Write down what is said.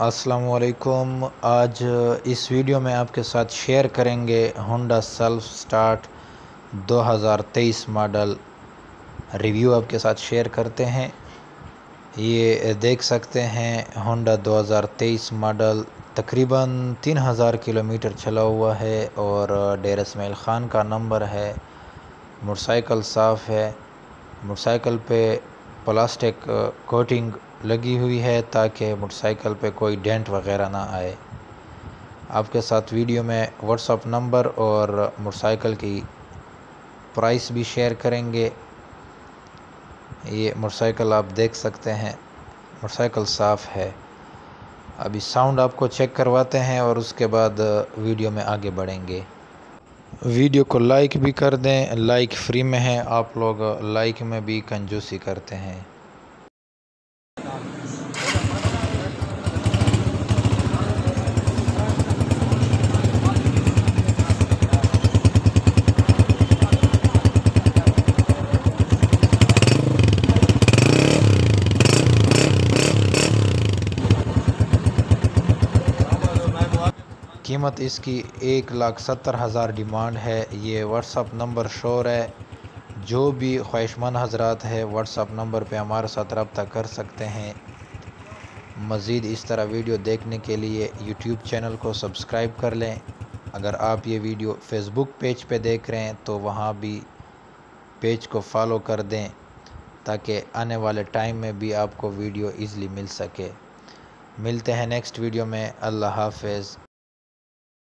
अस्सलामुअलैकुम। आज इस वीडियो में आपके साथ शेयर करेंगे Honda self start 2023 model review आपके साथ शेयर करते हैं। ये देख सकते हैं होंडा 2023 मॉडल तकरीबन 3000 किलोमीटर चला हुआ है और डेर इस्माइल ख़ान का नंबर है। मोटरसाइकिल साफ़ है। मोटरसाइकिल पे प्लास्टिक कोटिंग लगी हुई है ताकि मोटरसाइकिल पे कोई डेंट वगैरह ना आए। आपके साथ वीडियो में व्हाट्सअप नंबर और मोटरसाइकिल की प्राइस भी शेयर करेंगे। ये मोटरसाइकिल आप देख सकते हैं, मोटरसाइकिल साफ़ है। अभी साउंड आपको चेक करवाते हैं और उसके बाद वीडियो में आगे बढ़ेंगे। वीडियो को लाइक भी कर दें, लाइक फ्री में है। आप लोग लाइक में भी कंजूसी करते हैं। कीमत इसकी 1,70,000 डिमांड है। ये व्हाट्सअप नंबर शोर है। जो भी ख्वाहिशमंद हजरात है व्हाट्सअप नंबर पे हमारे साथ रब्ता कर सकते हैं। मज़ीद इस तरह वीडियो देखने के लिए यूट्यूब चैनल को सब्सक्राइब कर लें। अगर आप ये वीडियो फेसबुक पेज पे देख रहे हैं तो वहाँ भी पेज को फॉलो कर दें ताकि आने वाले टाइम में भी आपको वीडियो ईज़िली मिल सके। मिलते हैं नेक्स्ट वीडियो में। अल्लाह हाफ़िज़।